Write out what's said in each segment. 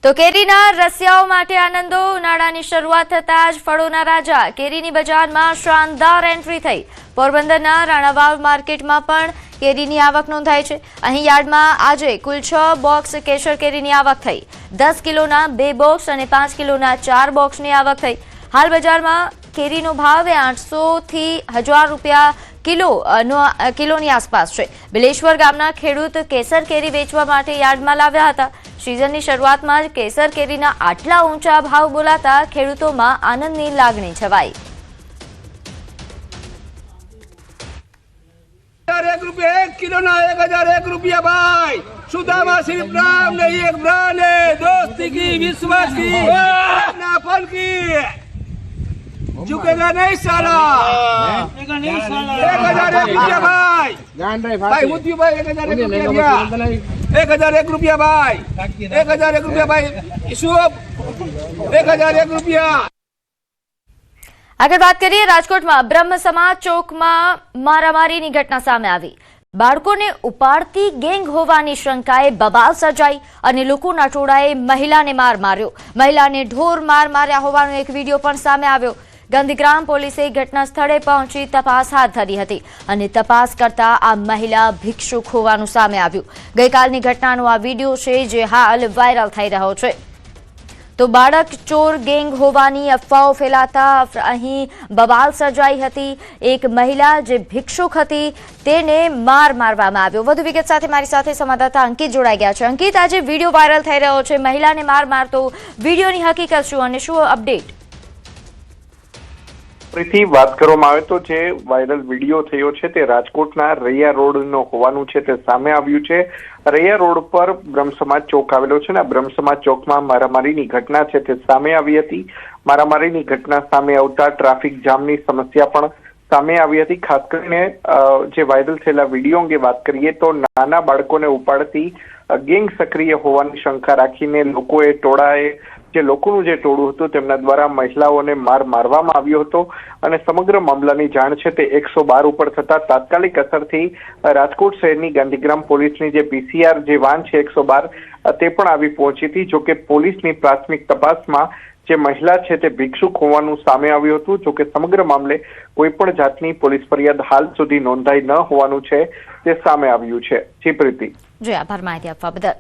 તો કેરીના રસિયાઓ માટે આનંદો ઉનાળાની શરૂઆત થતાં જ ફળોના રાજા કેરીની બજારમાં શાનદાર એન્ટ્રી થઈ। પોરબંદરના રાણાવાવ માર્કેટમાં પણ કેરીની આવક નોંધાઈ છે। અહીં યાર્ડમાં આજે કુલ 6 બોક્સ કેસર કેરીની આવક થઈ। 10 કિલોના 2 બોક્સ અને 5 કિલોના 4 બોક્સની આવક થઈ। હાલ બજારમાં કેરીનો ભાવ 800 થી 1000 રૂપિયા કિલોની આસપાસ છે। બિલેશ્વર ગામના ખેડૂત કેસર કેરી વેચવા માટે યાર્ડમાં લાવ્યા હતા। सीजनની શરૂઆતમાં જ કેસર કેરીના આટલા ઊંચા ભાવ બોલાતા ખેડૂતોમાં આનંદની લાગણી છવાઈ। 1 रुपया 1 किलो ना 1001 रुपया भाई। सुदामा सिर्फ नाम नहीं एक ब्रांड है, दोस्ती की विश्वास की अपनापन की। झुकेगा नहीं साला, 1001 रुपया भाई। भाई मुझे भाई 1001 रुपया, 1001 रुपया भाई, 1001 रुपया भाई। शुभ 1001 रुपया। આગળ વાત કરીએ રાજકોટમાં બ્રહ્મ સમાજ ચોકમાં મારામારીની ઘટના સામે આવી। બાળકોને ઉપાડતી ગેંગ હોવાની શંકાએ બબાલ સર્જાઈ અને લોકોના ટોળાએ મહિલાને માર માર્યો। મહિલાને ઢોર માર માર્યા હોવાનો એક વિડીયો પણ સામે આવ્યો। ગાંધીગ્રામ પોલીસે ઘટના સ્થળે પહોંચી તપાસ હાથ ધરી હતી અને તપાસ કરતા આ મહિલા ભિક્ષુક હોવાનું સામે આવ્યું। ગઈકાલની ઘટનાનો આ વિડીયો છે જે હાલ વાયરલ થઈ રહ્યો છે। તો બાળક ચોર ગેંગ હોવાની અફવાઓ ફેલાતા અહીં બવાલ સર્જાઈ હતી। એક મહિલા જે ભિક્ષુક હતી તેને માર મારવામાં આવ્યો। વધુ વિગત સાથે મારી સાથે સંવાદદાતા અંકિત જોડાઈ ગયા છે। અંકિત, આજે વિડીયો વાયરલ થઈ રહ્યો છે, મહિલાને માર મારતો વિડીયોની હકીકત શું અને શું અપડેટ? ફરીથી વાત કરવામાં આવે તો જે વાયરલ વિડીયો થયો છે તે રાજકોટના રૈયા રોડનો હોવાનું છે તે સામે આવ્યું છે। રૈયા રોડ પર બ્રહ્મ સમાજ ચોક આવેલો છે ને બ્રહ્મ સમાજ ચોકમાં મારામારીની ઘટના છે તે સામે આવી હતી। મારામારીની ઘટના સામે આવતા ટ્રાફિક જામની સમસ્યા પણ સામે આવી હતી। ખાસ કરીને જે વાયરલ થયેલા વિડીયો અંગે વાત કરીએ તો નાના બાળકોને ઉપાડતી ગેંગ સક્રિય હોવાની શંકા રાખીને લોકોએ ટોળાએ જે લોકોનું જે ટોળું હતું તેમના દ્વારા મહિલાઓને માર મારવામાં આવ્યો હતો અને સમગ્ર મામલાની જાણ છે તે 112 ઉપર થતા તાત્કાલિક અસરથી રાજકોટ શહેરની ગાંધીગ્રામ પોલીસની જે પીસીઆર જે વાન છે 112 તે પણ આવી પહોંચી હતી। જોકે પોલીસની પ્રાથમિક તપાસમાં જે મહિલા છે તે ભિક્ષુક હોવાનું સામે આવ્યું હતું। જોકે સમગ્ર મામલે કોઈ પણ જાતની પોલીસ ફરિયાદ હાલ સુધી નોંધાઈ ન હોવાનું છે તે સામે આવ્યું છે। જી પ્રીતિ, જી આભાર માહિતી આપવા બદલ।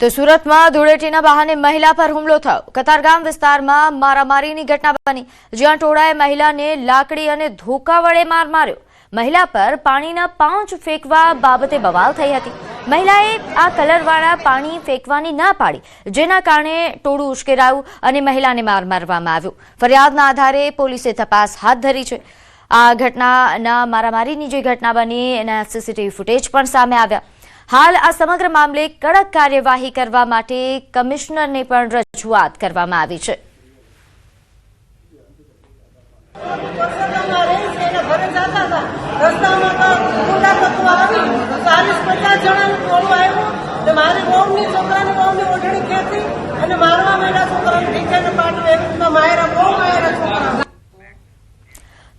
તો સુરતમાં ધૂળેટીના બહાને મહિલા પર હુમલો થયો। કતારગામ વિસ્તારમાં મારામારીની ઘટના બની, જ્યાં ટોળાએ મહિલાને લાકડી અને ધોકા વડે માર માર્યો। મહિલા પર પાણીના પાઉચ ફેંકવા બાબતે બવાલ થઈ હતી। મહિલાએ આ કલરવાળા પાણી ફેંકવાની ના પાડી, જેના કારણે ટોળું ઉશ્કેરાયું અને મહિલાને માર મારવામાં આવ્યો। ફરિયાદના આધારે પોલીસે તપાસ હાથ ધરી છે। આ ઘટનાના મારામારીની જે ઘટના બની એના સીસીટીવી ફૂટેજ પણ સામે આવ્યા। હાલ આ સમગ્ર મામલે કડક કાર્યવાહી કરવા માટે કમિશનરને પણ રજૂઆત કરવામાં આવી છે।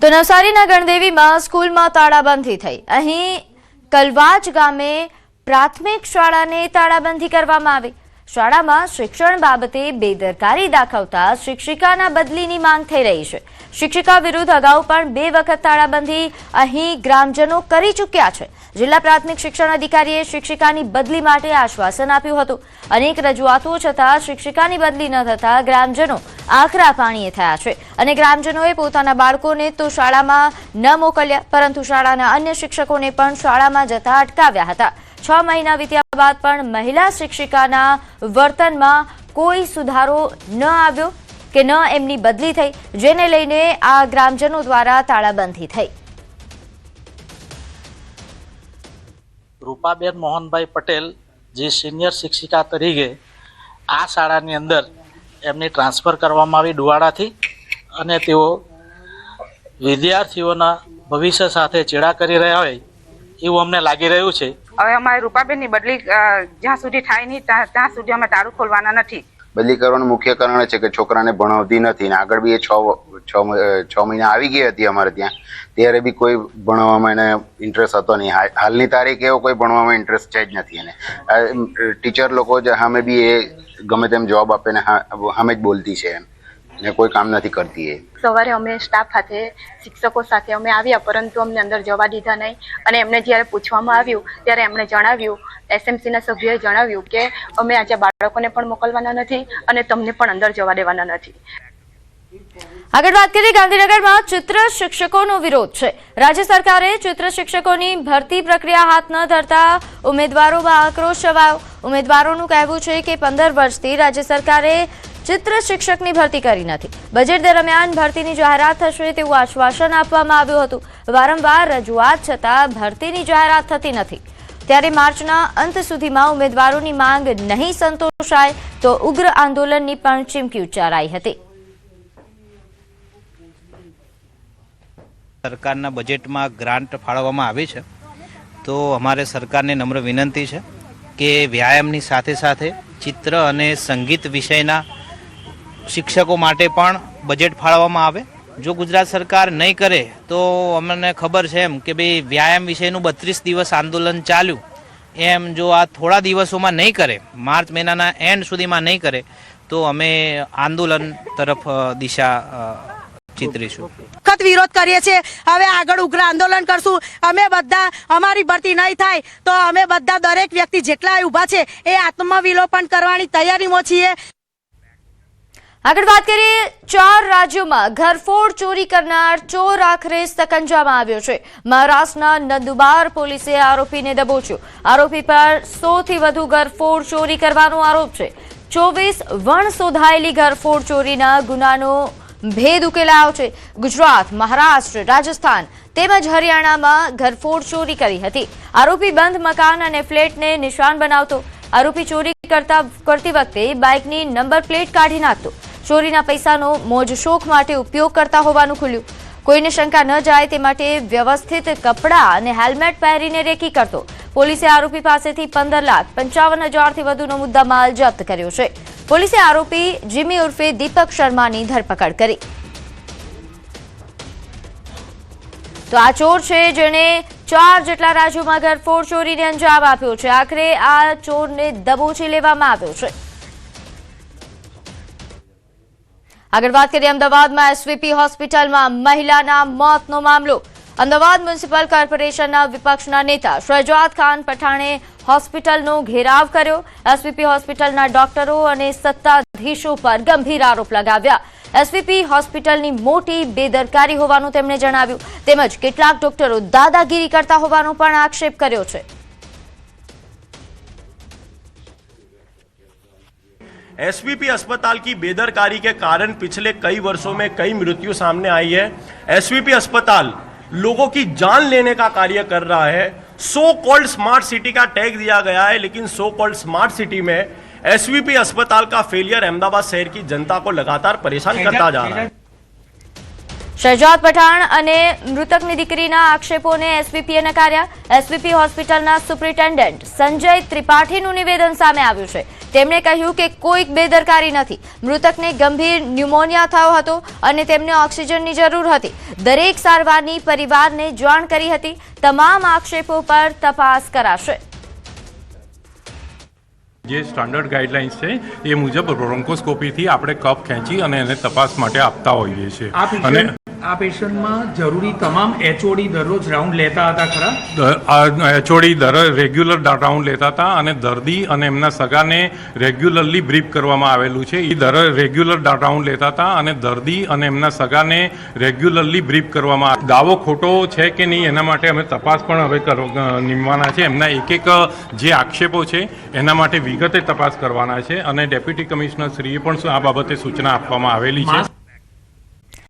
તો નવસારીના ગણદેવીમાં સ્કૂલમાં તાળાબંધી થઈ। અહીં કલવાજ ગામે પ્રાથમિક શાળાને તાળાબંધી કરવામાં આવી। શાળામાં શિક્ષણ બાબતે બેદરકારી દાખવતા શિક્ષિકાના બદલીની માંગ થઈ રહી છે। શિક્ષિકા વિરુદ્ધ અગાઉ પણ 2 વખત તાળાબંધી અહીં ગ્રામજનો કરી ચૂક્યા છે। જિલ્લા પ્રાથમિક શિક્ષણ અધિકારીએ શિક્ષિકાની બદલી માટે આશ્વાસન આપ્યું હતું। અનેક રજૂઆતો છતાં શિક્ષિકાની બદલી ન થતા ગ્રામજનો આકરા પાણીએ થયા છે અને ગ્રામજનોએ પોતાના બાળકોને તો શાળામાં ન મોકલ્યા, પરંતુ શાળાના અન્ય શિક્ષકોને પણ શાળામાં જતા અટકાવ્યા હતા। 6 મહિના વીત્યા બાદ પણ મહિલા શિક્ષિકાના વર્તનમાં કોઈ સુધારો ન આવ્યો કે ન એમની બદલી થઈ, જેને લઈને આ ગ્રામજનો દ્વારા તાળાબંધી થઈ। રૂપાબેન મોહનભાઈ પટેલ જે સિનિયર શિક્ષિકા તરીકે આ શાળાની અંદર એમની ટ્રાન્સફર કરવામાં આવી ડુવાડાથી અને તેઓ વિદ્યાર્થીઓના ભવિષ્ય સાથે ચેડા કરી રહ્યા હોય એવું અમને લાગી રહ્યું છે। હવે અમારે રૂપાબેનની બદલી જ્યાં સુધી થાય નહીં ત્યાં સુધી અમે તાળું ખોલવાના નથી। બદલી કરવાનું મુખ્ય કારણ છે કે છોકરાને ભણાવતી નથી ને આગળ બી એ છ મહિના આવી ગઈ હતી અમારે ત્યાં, ત્યારે બી કોઈ ભણવામાં એને ઇન્ટરેસ્ટ હતો નહીં. હાલની તારીખે એવો કોઈ ભણવામાં ઇન્ટરેસ્ટ છે જ નથી એને. ટીચર લોકો સામે બી એ ગમે તેમ જવાબ આપે ને સામે જ બોલતી છે એમ, ને કોઈ કામ નથી કરતી એ. સવારે અમે સ્ટાફ સાથે શિક્ષકો સાથે અમે આવ્યા, પરંતુ અમને અંદર જવા દીધા નહીં. અને એમને જ્યારે પૂછવામાં આવ્યું ત્યારે એમણે જણાવ્યું, એસએમસીના સભ્યોએ જણાવ્યું કે અમે આજે બાળકોને પણ મોકલવાના નથી અને તમને પણ અંદર જવા દેવાના નથી. આગળ વાત કરીએ, ગાંધીનગરમાં ચિત્ર શિક્ષકોનો વિરોધ છે. રાજ્ય સરકારે ચિત્ર શિક્ષકોની ભરતી પ્રક્રિયા હાથ ન ધરતા ઉમેદવારોમાં આક્રોશ છવાયો. ઉમેદવારોનું કહેવું છે કે 15 વર્ષથી રાજ્ય સરકારે ચિત્ર શિક્ષકની ભરતી કરી નથી. બજેટ દરમિયાન ભરતીની જાહેરાત થશે તેવું આશ્વાસન આપવામાં આવ્યું હતું. વારંવાર રજૂઆત છતાં ભરતીની જાહેરાત થતી નથી. ત્યારે માર્ચના અંત સુધીમાં ઉમેદવારોની માંગ નહીં સંતોષાય તો ઉગ્ર આંદોલનની પણ ચીમકી ઉચ્ચારાઈ હતી. સરકારના બજેટમાં ગ્રાન્ટ ફાળવવામાં આવી છે, તો અમારે સરકારને નમ્ર વિનંતી છે કે વ્યાયામની સાથે સાથે ચિત્ર અને સંગીત વિષયના શિક્ષકો માટે પણ બજેટ ફાળવવામાં આવે. જો ગુજરાત સરકાર નહીં કરે તો અમને ખબર છે એમ કે ભાઈ વ્યાયામ વિષયનું 32 દિવસ આંદોલન ચાલ્યું, એમ જો આ થોડા દિવસોમાં નહીં કરે, માર્ચ મહિનાના એન્ડ સુધીમાં નહીં કરે, તો અમે આંદોલન તરફ દિશા ચિતરીશું. સખત વિરોધ કરીએ છીએ. હવે આગળ ઉગ્ર આંદોલન કરશું. અમે બધા, અમારી ભરતી નહીં થાય તો અમે બધા, દરેક વ્યક્તિ જેટલા ઊભા છે એ આત્મવિલોપન કરવાની તૈયારીમાં છીએ. આગળ વાત કરીએ, 4 રાજ્યોમાં ઘરફોડ ચોરી કરનાર ચોર આખરે સકંજામાં આવ્યો છે. મહારાષ્ટ્રના નંદુબાર પોલીસે આરોપીને દબોચ્યો. આરોપી પર 100 થી વધુ ઘરફોડ ચોરી કરવાનો આરોપ છે. 24 વણ શોધાયેલી ઘરફોડ ચોરીના ગુનાનો ભેદ ઉકેલાયો છે. ગુજરાત, મહારાષ્ટ્ર, રાજસ્થાન તેમજ હરિયાણામાં ઘરફોડ ચોરી કરી હતી. આરોપી બંધ મકાન અને ફ્લેટને નિશાન બનાવતો. આરોપી ચોરી કરતી વખતે બાઇકની નંબર પ્લેટ કાઢી નાખતો. ચોરીના પૈસાનો મોજ શોખ માટે ઉપયોગ કરતા હોવાનું ખુલ્યું. કોઈને શંકા ન જાય તે માટે વ્યવસ્થિત કપડાં અને હેલ્મેટ પહેરીને રેકી કરતો. પોલીસે આરોપી પાસેથી 15,55,000 થી વધુનો મુદ્દામાલ જપ્ત કર્યો છે. પોલીસે આરોપી જીમી ઉર્ફે દીપક શર્માની ધરપકડ કરી. તો આ ચોર છે જેણે 4 જેટલા રાજ્યોમાં ઘરફોડ ચોરીને અંજામ આપ્યો છે. આખરે આ ચોરને દબોચી લેવામાં આવ્યો છે. આગળ વાત કરીએ, અમદાવાદમાં એસવીપી હોસ્પિટલમાં મહિલાના મોતનો મામલો. અમદાવાદ મ્યુનિસિપલ કોર્પોરેશનના વિપક્ષના નેતા શહેજાદ ખાન પઠાણે હોસ્પિટલનો ઘેરાવ કર્યો. એસવીપી હોસ્પિટલના ડોક્ટરો અને સત્તાધીશો પર ગંભીર આરોપ લગાવ્યા. એસવીપી હોસ્પિટલની મોટી બેદરકારી હોવાનું તેમણે જણાવ્યું. તેમજ કેટલાક ડોક્ટરો દાદાગીરી કરતા હોવાનો પણ આક્ષેપ કર્યો છે. एसवीपी अस्पताल की बेदरकारी के कारण पिछले कई वर्षों में कई मृत्यु सामने आई है. एसवीपी अस्पताल लोगों की जान लेने का कार्य कर रहा है. सो कॉल्ड स्मार्ट सिटी का टैग दिया गया है, लेकिन सो कॉल्ड स्मार्ट सिटी में एसवीपी अस्पताल का फेलियर अहमदाबाद शहर की जनता को लगातार परेशान करता जा रहा है. શહેજાદ પઠાણ અને મૃતકની દીકરીના આક્ષેપોને એસવીપીએ નકાર્યા. એસવીપી હોસ્પિટલના સુપ્રિન્ટેન્ડન્ટ સંજય ત્રિપાઠીનું નિવેદન સામે આવ્યું છે. તેમણે કહ્યું કે કોઈ બેદરકારી નથી. મૃતકને ગંભીર ન્યુમોનિયા થયો હતો અને તેમને ઓક્સિજનની જરૂર હતી. દરેક સારવારની પરિવારને જાણ કરી હતી. તમામ આક્ષેપો પર તપાસ કરાશે. જે સ્ટાન્ડર્ડ ગાઈડલાઇન્સ છે એ મુજબ બ્રોન્કોસ્કોપીથી આપણે કફ ખેંચી અને એને તપાસ માટે આપતા હોઈએ છીએ. અને આ પેશન્ટમાં જરૂરી તમામ એચઓડી દરરોજ રાઉન્ડ લેતા હતા ખરા? એચઓડી રેગ્યુલર રાઉન્ડ લેતા હતા અને દર્દી અને એમના સગાને રેગ્યુલરલી બ્રીફ કરવામાં આવેલું છે. એ રેગ્યુલર રાઉન્ડ લેતા હતા અને દર્દી અને એમના સગાને રેગ્યુલરલી બ્રીફ કરવામાં. દાવો ખોટો છે કે નહીં એના માટે અમે તપાસ પણ હવે નીમવાના છે. એમના એક જે આક્ષેપો છે એના માટે વિગતે તપાસ કરવાના છે અને ડેપ્યુટી કમિશનર શ્રીએ પણ આ બાબતે સૂચના આપવામાં આવેલી છે.